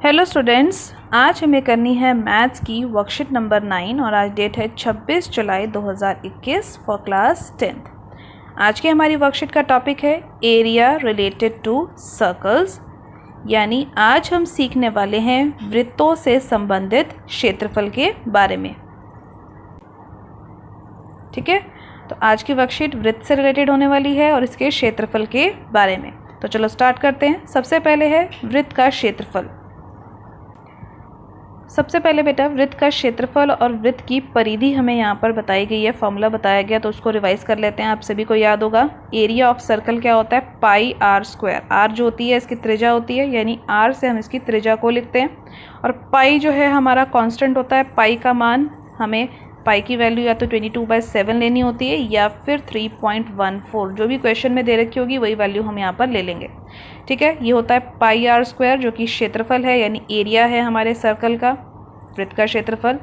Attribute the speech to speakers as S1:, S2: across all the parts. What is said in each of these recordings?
S1: Hello students, आज हमें करनी है मैथ्स की वर्कशीट नंबर 9 और आज डेट है 26 जुलाई 2021 फॉर क्लास 10th। आज की हमारी वर्कशीट का टॉपिक है एरिया रिलेटेड टू सर्कल्स, यानी आज हम सीखने वाले हैं वृत्तों से संबंधित क्षेत्रफल के बारे में। ठीक है, तो आज की वर्कशीट वृत्त से रिलेटेड होने वाली है और इसके क्षेत्रफल के बारे में। तो चलो स्टार्ट करते हैं। सबसे पहले है वृत्त का क्षेत्रफल। सबसे पहले बेटा वृत्त का क्षेत्रफल और वृत्त की परिधि हमें यहाँ पर बताई गई है, फॉर्मूला बताया गया, तो उसको रिवाइज कर लेते हैं। आप सभी को याद होगा एरिया ऑफ सर्कल क्या होता है, पाई आर स्क्वायर। आर जो होती है इसकी त्रिज्या होती है, यानी आर से हम इसकी त्रिज्या को लिखते हैं और पाई जो है हमारा कांस्टेंट होता है। पाई का मान हमें पाई की वैल्यू या तो 22/7 लेनी होती है या फिर 3.14, जो भी क्वेश्चन में दे रखी होगी वही वैल्यू हम यहाँ पर ले लेंगे। ठीक है, ये होता है पाई आर स्क्वायर जो कि क्षेत्रफल है, यानी एरिया है हमारे सर्कल का, वृत्त का क्षेत्रफल।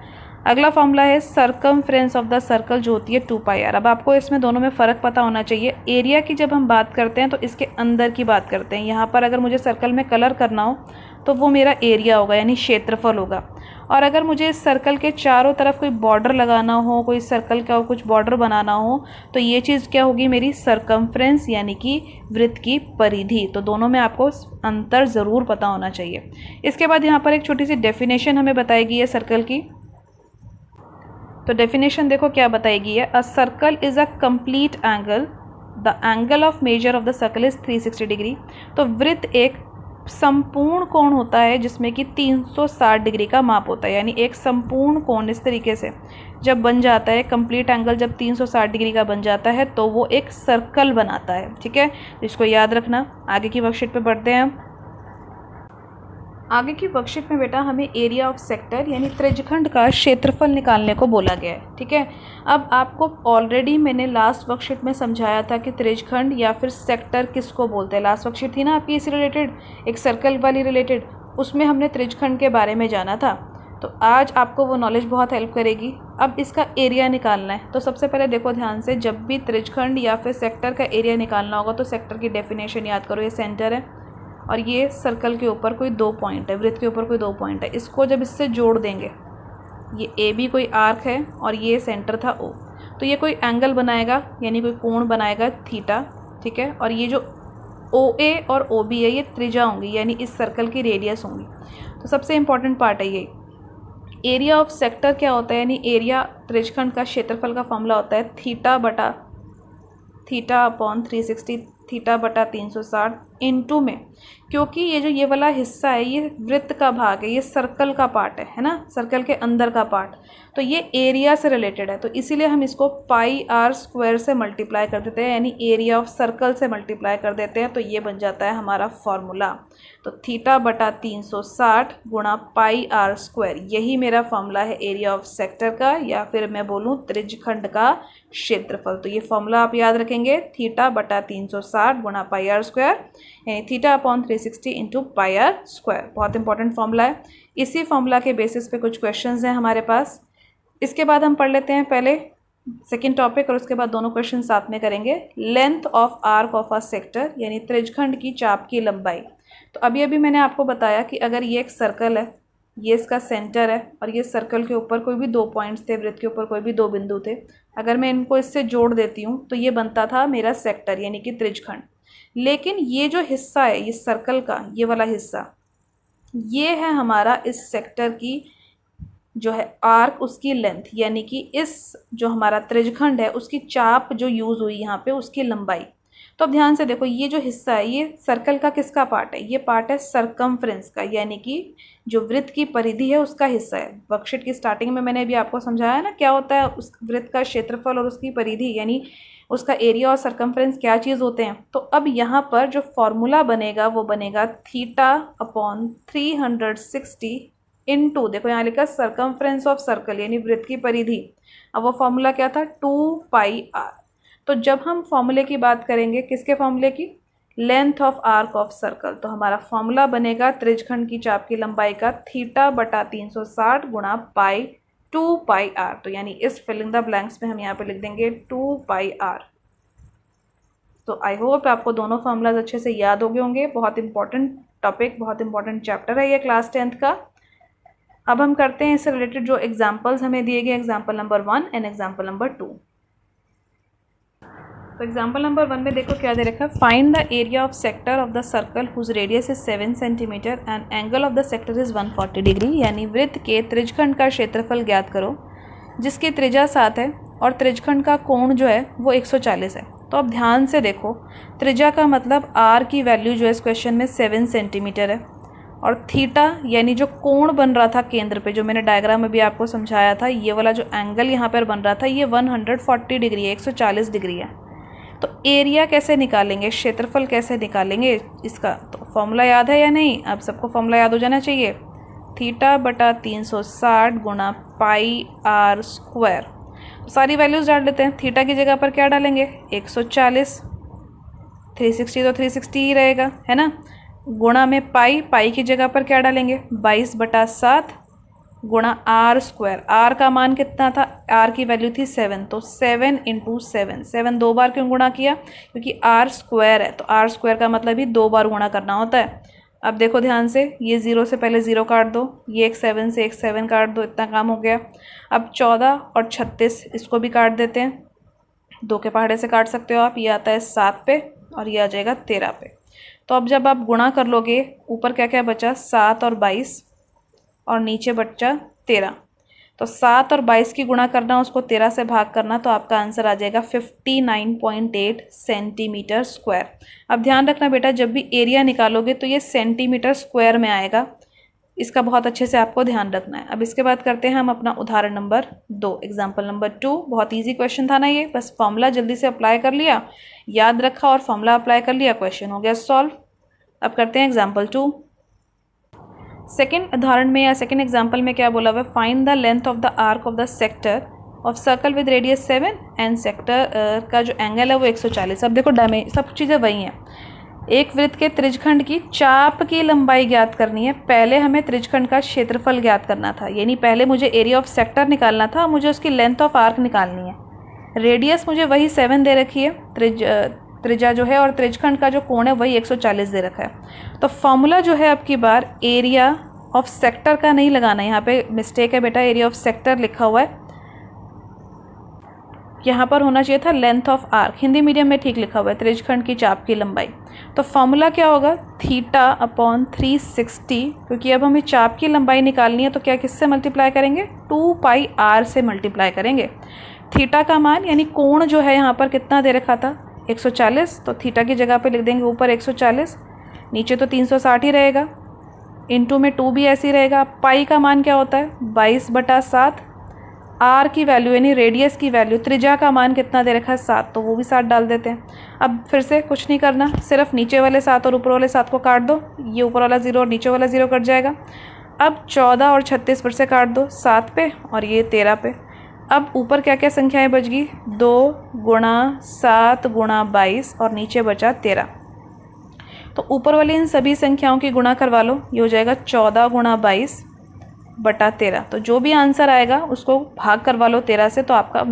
S1: अगला फॉर्मूला है सर्कमफ्रेंस ऑफ द सर्कल जो होती है 2πr। अब आपको इसमें दोनों में फ़र्क पता होना चाहिए। एरिया की जब हम बात करते हैं तो इसके अंदर की बात करते हैं। यहाँ पर अगर मुझे सर्कल में कलर करना हो तो वो मेरा एरिया होगा, यानी क्षेत्रफल होगा। और अगर मुझे इस सर्कल के चारों तरफ कोई बॉर्डर लगाना हो, कोई सर्कल का कुछ बॉर्डर बनाना हो, तो ये चीज़ क्या होगी, मेरी सर्कमफ्रेंस यानी कि वृत्त की परिधि। तो दोनों में आपको अंतर ज़रूर पता होना चाहिए। इसके बाद यहाँ पर एक छोटी सी डेफिनेशन हमें बताई गई है सर्कल की। तो डेफिनेशन देखो क्या बताई गई है, a circle is a complete angle, the angle of measure of the circle is 360 degree. तो वृत्त एक संपूर्ण कोण होता है जिसमें कि 360 डिग्री का माप होता है, यानी एक संपूर्ण कोण इस तरीके से जब बन जाता है, कंप्लीट एंगल जब 360 डिग्री का बन जाता है तो वो एक सर्कल बनाता है। ठीक है, तो इसको याद रखना। आगे की वर्कशीट पे बढ़ते हैं हम। आगे की वर्कशीट में बेटा हमें एरिया ऑफ सेक्टर यानी त्रिज्यखंड का क्षेत्रफल निकालने को बोला गया है। ठीक है, अब आपको ऑलरेडी मैंने लास्ट वर्कशीट में समझाया था कि त्रिज्यखंड या फिर सेक्टर किसको बोलते हैं। लास्ट वर्कशीट थी ना आपकी इसी रिलेटेड, एक सर्कल वाली रिलेटेड, उसमें हमने त्रिज्यखंड के बारे में जाना था। तो आज आपको वो नॉलेज बहुत हेल्प करेगी। अब इसका एरिया निकालना है, तो सबसे पहले देखो ध्यान से, जब भी त्रिज्यखंड या फिर सेक्टर का एरिया निकालना होगा तो सेक्टर की डेफिनेशन याद करो। ये सेंटर है और ये सर्कल के ऊपर कोई 2 पॉइंट है, वृत्त के ऊपर कोई 2 पॉइंट है, इसको जब इससे जोड़ देंगे, ये ए बी कोई आर्क है और ये सेंटर था ओ, तो ये कोई एंगल बनाएगा, यानी कोई कोण बनाएगा थीटा। ठीक है, और ये जो ओ ए और ओ बी है ये त्रिज्या होंगी, यानी इस सर्कल की रेडियस होंगी। तो सबसे इंपॉर्टेंट पार्ट है ये एरिया ऑफ सेक्टर क्या होता है, यानी एरिया त्रिज्यखंड का क्षेत्रफल का फॉर्मूला होता है थीटा अपॉन 360, थीटा बटा 360 इनटू में, क्योंकि ये जो ये वाला हिस्सा है ये वृत्त का भाग है, ये सर्कल का पार्ट है ना, सर्कल के अंदर का पार्ट, तो ये एरिया से रिलेटेड है, तो इसीलिए हम इसको पाई आर स्क्वायर से मल्टीप्लाई कर देते हैं, यानी एरिया ऑफ सर्कल से मल्टीप्लाई कर देते हैं, तो ये बन जाता है हमारा फॉर्मूला। तो थीटा बटा 360 गुणा पाई आर स्क्वायर, यही मेरा फॉर्मूला है एरिया ऑफ सेक्टर का, या फिर मैं बोलूँ त्रिज्यखंड का क्षेत्रफल। तो ये फॉर्मूला आप याद रखेंगे, थीटा बटा 360 गुणा पाई आर स्क्वायर, यानी theta upon 360 into pi r square. बहुत इंपॉर्टेंट फॉर्मूला है। इसी फॉर्मूला के बेसिस पे कुछ क्वेश्चंस हैं हमारे पास। इसके बाद हम पढ़ लेते हैं पहले सेकेंड टॉपिक और उसके बाद दोनों क्वेश्चन साथ में करेंगे। Length of arc of a sector, यानी त्रिज्यखंड की चाप की लंबाई। तो अभी अभी मैंने आपको बताया कि अगर ये एक सर्कल है, ये इसका सेंटर है और ये सर्कल के ऊपर कोई भी 2 पॉइंट्स थे, वृत्त के ऊपर कोई भी 2 बिंदु थे, अगर मैं इनको इससे जोड़ देती हूँ तो ये बनता था मेरा सेक्टर यानी कि त्रिज्यखंड। लेकिन ये जो हिस्सा है, ये सर्कल का ये वाला हिस्सा, ये है हमारा इस सेक्टर की जो है आर्क, उसकी लेंथ, यानी कि इस जो हमारा त्रिज्यखंड है उसकी चाप जो यूज़ हुई यहाँ पे, उसकी लंबाई। तो अब ध्यान से देखो, ये जो हिस्सा है ये सर्कल का किसका पार्ट है, ये पार्ट है सर्कमफ्रेंस का, यानी कि जो वृत्त की परिधि है उसका हिस्सा है। वर्कशीट की स्टार्टिंग में मैंने अभी आपको समझाया ना क्या होता है उस वृत्त का क्षेत्रफल और उसकी परिधि, यानी उसका एरिया और सर्कमफ्रेंस क्या चीज़ होते हैं। तो अब यहाँ पर जो फॉर्मूला बनेगा वो बनेगा थीटा अपॉन 360 इनटू, देखो यहाँ लिखा सर्कमफ्रेंस ऑफ सर्कल यानी वृत्त की परिधि। अब वो फॉर्मूला क्या था, 2πr। तो जब हम फॉर्मूले की बात करेंगे, किसके फॉर्मूले की, length of arc of circle, तो हमारा फॉर्मूला बनेगा त्रिज्यखंड की चाप की लंबाई का थीटा बटा 360 गुणा पाई 2πr। तो यानी इस फिलिंग द ब्लैंक्स में हम यहाँ पे लिख देंगे 2πr। तो आई होप आपको दोनों फॉर्मूलाज अच्छे से याद हो गए होंगे। बहुत इंपॉर्टेंट टॉपिक, बहुत इंपॉर्टेंट चैप्टर है ये क्लास 10th का। अब हम करते हैं इससे रिलेटेड जो एग्जाम्पल्स हमें दिए गए, example number 1 and example number 2। तो एग्जाम्पल नंबर 1 में देखो क्या दे रखा है, find the area of sector of the circle whose radius is 7 centimetre and angle of the sector is 140 degree. यानी वृत्त के त्रिज्यखंड का क्षेत्रफल ज्ञात करो जिसकी त्रिज्या 7 है और त्रिज्यखंड का कोण जो है वो 140 है। तो अब ध्यान से देखो, त्रिज्या का मतलब आर की वैल्यू जो है इस क्वेश्चन में 7 सेंटीमीटर है और थीटा यानी जो कोण बन रहा था केंद्र पे, जो मैंने डायग्राम में भी आपको समझाया था, ये वाला जो एंगल यहाँ पर बन रहा था ये 140 डिग्री है, 140 डिग्री है। तो एरिया कैसे निकालेंगे, क्षेत्रफल कैसे निकालेंगे इसका, तो फॉर्मूला याद है या नहीं? आप सबको फॉर्मूला याद हो जाना चाहिए, थीटा बटा 360 गुणा पाई आर स्क्वायर। सारी वैल्यूज़ डाल लेते हैं। थीटा की जगह पर क्या डालेंगे, 140, 360 तो 360 ही रहेगा, है ना, गुणा में पाई की जगह पर क्या डालेंगे, 22/7 गुणा आर स्क्वायर। आर का मान कितना था, आर की वैल्यू थी 7, तो 7 × 7, 7 दो बार क्यों गुणा किया, क्योंकि आर स्क्वायर है, तो आर स्क्वायर का मतलब ही 2 बार गुणा करना होता है। अब देखो ध्यान से, ये 0 से पहले 0 काट दो, ये एक 7 से एक 7 काट दो, इतना काम हो गया। अब 14 और 36 इसको भी काट देते हैं, 2 के पहाड़े से काट सकते हो आप, ये आता है 7 पे और ये आ जाएगा 13 पे। तो अब जब आप गुणा कर लोगे, ऊपर क्या क्या बचा, 7 और 22 और नीचे बचा 13। तो 7 और 22 की गुणा करना, उसको 13 से भाग करना, तो आपका आंसर आ जाएगा 59.8 सेंटीमीटर स्क्वायर। अब ध्यान रखना बेटा, जब भी एरिया निकालोगे तो ये सेंटीमीटर स्क्वायर में आएगा, इसका बहुत अच्छे से आपको ध्यान रखना है। अब इसके बाद करते हैं हम अपना उदाहरण नंबर 2, एग्जाम्पल नंबर 2। बहुत ईजी क्वेश्चन था ना ये, बस फॉर्मूला जल्दी से अप्लाई कर लिया, याद रखा और फॉर्मूला अप्लाई कर लिया, क्वेश्चन हो गया सॉल्व। अब करते हैं एग्जाम्पल 2। सेकेंड उदाहरण में या सेकेंड एग्जाम्पल में क्या बोला हुआ है, find the length of the arc of the sector of circle with radius 7 and sector का जो एंगल है वो 140। अब देखो सब चीज़ें वही हैं, एक वृत्त के त्रिज्यखंड की चाप की लंबाई ज्ञात करनी है। पहले हमें त्रिज्यखंड का क्षेत्रफल ज्ञात करना था, यानी पहले मुझे एरिया ऑफ सेक्टर निकालना था, मुझे उसकी लेंथ ऑफ आर्क निकालनी है। रेडियस मुझे वही 7 दे रखी है, त्रिज्या जो है, और त्रिज्यखंड का जो कोण है वही 140 दे रखा है। तो फॉर्मूला जो है अब की बार एरिया ऑफ सेक्टर का नहीं लगाना, यहाँ पे मिस्टेक है बेटा, एरिया ऑफ सेक्टर लिखा हुआ है, यहाँ पर होना चाहिए था length of arc, Hindi medium में ठीक लिखा हुआ है, त्रिज्यखंड की चाप की लंबाई। तो फॉर्मूला क्या होगा, थीटा अपॉन 360, क्योंकि अब हमें चाप की लंबाई निकालनी है तो क्या किससे मल्टीप्लाई करेंगे, 2πr से मल्टीप्लाई करेंगे। थीटा का मान यानी कोण जो है यहाँ पर कितना दे रखा था, 140, तो थीटा की जगह पे लिख देंगे ऊपर 140, नीचे तो 360 ही रहेगा, इंटू में 2 भी ऐसे ही रहेगा। पाई का मान क्या होता है, 22/7, आर की वैल्यू यानी रेडियस की वैल्यू, त्रिज्या का मान कितना दे रखा है 7, तो वो भी 7 डाल देते हैं। अब फिर से कुछ नहीं करना, सिर्फ नीचे वाले 7 और ऊपर वाले 7 को काट दो, ये ऊपर वाला 0 और नीचे वाला 0 कट जाएगा। अब 14 और 36 फिर से काट दो, 7 पे और ये 13 पे। अब ऊपर क्या क्या संख्याएं बच गई, 2 × 7 × 22 और नीचे बचा 13। तो ऊपर वाली इन सभी संख्याओं की गुणा करवा लो, ये हो जाएगा 14 × 22/13। तो जो भी आंसर आएगा उसको भाग करवा लो 13 से, तो आपका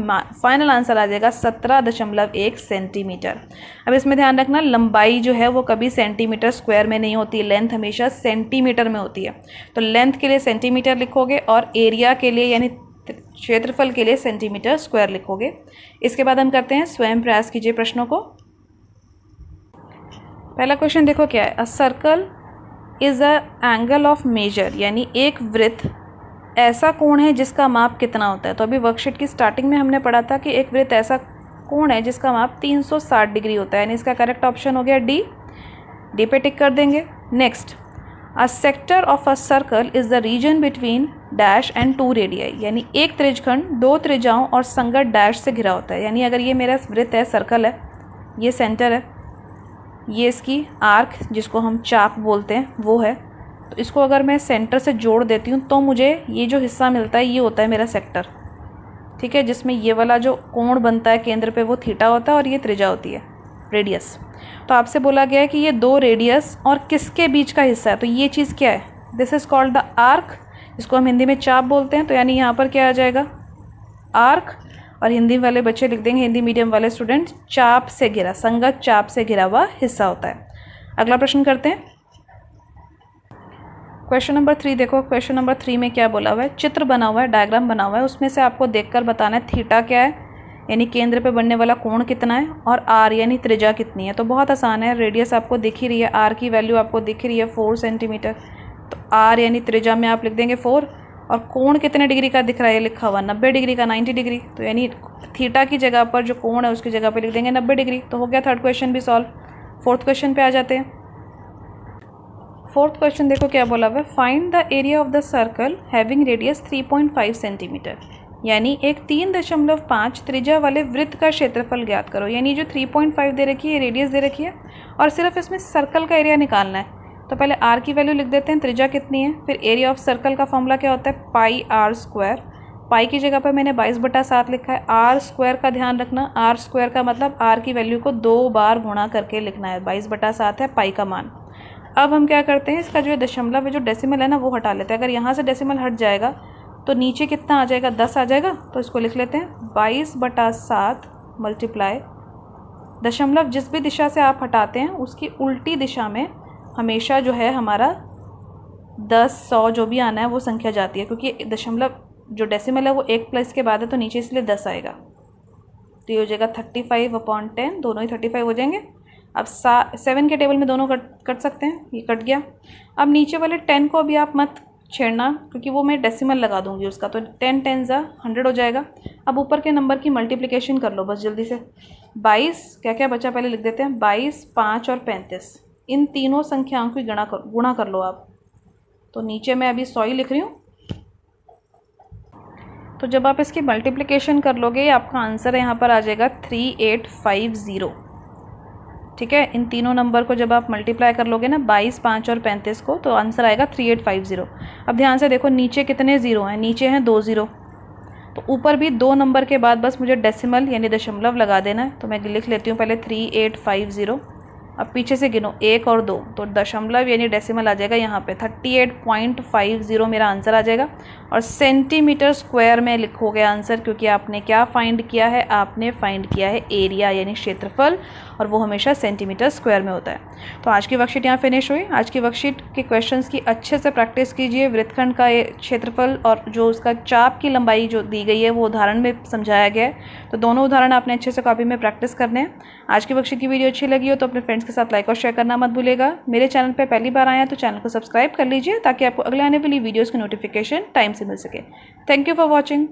S1: फाइनल आंसर आ जाएगा 17.1 सेंटीमीटर। अब इसमें ध्यान रखना, लंबाई जो है वो कभी सेंटीमीटर स्क्वायर में नहीं होती, लेंथ हमेशा सेंटीमीटर में होती है। तो लेंथ के लिए सेंटीमीटर लिखोगे और एरिया के लिए यानी क्षेत्रफल के लिए सेंटीमीटर स्क्वायर लिखोगे। इसके बाद हम करते हैं, स्वयं प्रयास कीजिए प्रश्नों को। पहला क्वेश्चन देखो क्या है, a circle is a angle of measure, यानी एक वृत्त ऐसा कोण है जिसका माप कितना होता है। तो अभी वर्कशीट की स्टार्टिंग में हमने पढ़ा था कि एक वृत्त ऐसा कोण है जिसका माप 360 डिग्री होता है, यानी इसका करेक्ट ऑप्शन हो गया डी, डी पे टिक कर देंगे। Next, a sector of a circle is the region between dash and 2 radii, यानी एक त्रिज्यखंड 2 त्रिज्याओं और संगत डैश से घिरा होता है। यानी अगर ये मेरा वृत्त है, सर्कल है, ये सेंटर है, ये इसकी आर्क जिसको हम चाप बोलते हैं वो है, तो इसको अगर मैं सेंटर से जोड़ देती हूँ तो मुझे ये जो हिस्सा मिलता है ये होता है मेरा सेक्टर, ठीक है, जिसमें ये वाला जो कोण बनता है केंद्र पे वो थीटा होता है और ये त्रिज्या होती है, रेडियस। तो आपसे बोला गया है कि ये 2 रेडियस और किसके बीच का हिस्सा है, तो ये चीज़ क्या है, this is called the arc, जिसको हम हिंदी में चाप बोलते हैं। तो यानी यहाँ पर क्या आ जाएगा, आर्क, और हिंदी वाले बच्चे लिख देंगे, हिंदी मीडियम वाले स्टूडेंट, चाप से घिरा, संगत चाप से घिरा हुआ हिस्सा होता है। अगला प्रश्न करते हैं, क्वेश्चन नंबर 3 देखो, क्वेश्चन नंबर 3 में क्या बोला हुआ है, चित्र बना हुआ है, डायग्राम बना हुआ है, उसमें से आपको देखकर बताना है थीटा क्या है यानी केंद्र पे बनने वाला कोण कितना है, और आर यानी त्रिज्या कितनी है। तो बहुत आसान है, रेडियस आपको दिख ही रही है, आर की वैल्यू आपको दिख रही है 4 सेंटीमीटर। तो आर यानी त्रिज्या में आप लिख देंगे 4, और कोण कितने डिग्री का दिख रहा है, लिखा हुआ 90 डिग्री का, 90 डिग्री। तो यानी थीटा की जगह पर जो कोण है उसकी जगह पर लिख देंगे 90 डिग्री। तो हो गया थर्ड क्वेश्चन भी सॉल्व। फोर्थ क्वेश्चन पे आ जाते हैं। फोर्थ क्वेश्चन देखो क्या बोला हुआ है, find the area of the circle having radius 3.5 centimetre, यानी एक 3.5 त्रिज्या वाले वृत्त का क्षेत्रफल ज्ञात करो। यानी जो 3.5 दे रखी है, रेडियस दे रखी है, और सिर्फ इसमें सर्कल का एरिया निकालना है। तो पहले आर की वैल्यू लिख देते हैं, त्रिज्या कितनी है, फिर एरिया ऑफ सर्कल का फॉर्मूला क्या होता है, पाई आर स्क्वायर। पाई की जगह पर मैंने 22/7 लिखा है। आर स्क्वायर का ध्यान रखना, आर स्क्वायर का मतलब आर की वैल्यू को 2 बार गुणा करके लिखना है। 22/7 है पाई का मान। अब हम क्या करते हैं, इसका जो दशमलव है, जो डेसिमल है ना, वो हटा लेते हैं। अगर यहाँ से डेसिमल हट जाएगा तो नीचे कितना आ जाएगा, 10 आ जाएगा। तो इसको लिख लेते हैं 22/7 मल्टीप्लाई दशमलव जिस भी दिशा से आप हटाते हैं उसकी उल्टी दिशा में हमेशा जो है हमारा 10, 100 जो भी आना है वो संख्या जाती है, क्योंकि दशमलव जो डेसिमल है वो 1 प्लस के बाद है तो नीचे इसलिए 10 आएगा। तो ये हो जाएगा 35/10, दोनों ही 35 हो जाएंगे। अब 7 के टेबल में दोनों कट सकते हैं, ये कट गया। अब नीचे वाले 10 को भी आप मत छेड़ना, क्योंकि वो मैं डेसिमल लगा दूंगी उसका। तो 10 10 100 हो जाएगा। अब ऊपर के नंबर की मल्टीप्लिकेशन कर लो बस जल्दी से। 22 क्या क्या बचा पहले लिख देते हैं, 22, 5 और 35, इन तीनों संख्याओं की गुणा कर लो आप। तो नीचे मैं अभी 100 ही लिख रही हूँ। तो जब आप इसकी मल्टीप्लिकेशन कर लोगे आपका आंसर यहाँ पर आ जाएगा 3850। ठीक है, इन तीनों नंबर को जब आप मल्टीप्लाई कर लोगे ना, 22, 5 और 35 को, तो आंसर आएगा 3850। अब ध्यान से देखो नीचे कितने ज़ीरो हैं, नीचे हैं 2 ज़ीरो। तो ऊपर भी 2 नंबर के बाद बस मुझे डेसिमल यानी दशमलव लगा देना है। तो मैं लिख लेती हूँ पहले 3850। अब पीछे से गिनो 1 और 2, तो दशमलव यानी डेसिमल आ जाएगा यहाँ पे 38.50 मेरा आंसर आ जाएगा। और सेंटीमीटर स्क्वायर में लिखोगे आंसर, क्योंकि आपने क्या फाइंड किया है, आपने फाइंड किया है एरिया यानी क्षेत्रफल, और वो हमेशा सेंटीमीटर स्क्वायर में होता है। तो आज की वर्कशीट यहाँ फिनिश हुई। आज की वर्कशीट के क्वेश्चंस की अच्छे से प्रैक्टिस कीजिए। वृत्तखंड का क्षेत्रफल और जो उसका चाप की लंबाई जो दी गई है वो उदाहरण में समझाया गया है। तो दोनों उदाहरण आपने अच्छे से कॉपी में प्रैक्टिस करने हैं। आज की वर्कशीट की वीडियो अच्छी लगी हो तो अपने फ्रेंड्स के साथ लाइक और शेयर करना मत भूलिएगा। मेरे चैनल पर पहली बार आए हैं तो चैनल को सब्सक्राइब कर लीजिए, ताकि आपको अगले आने वाली वीडियोज़ की नोटिफिकेशन टाइम से मिल सके। Thank you for watching.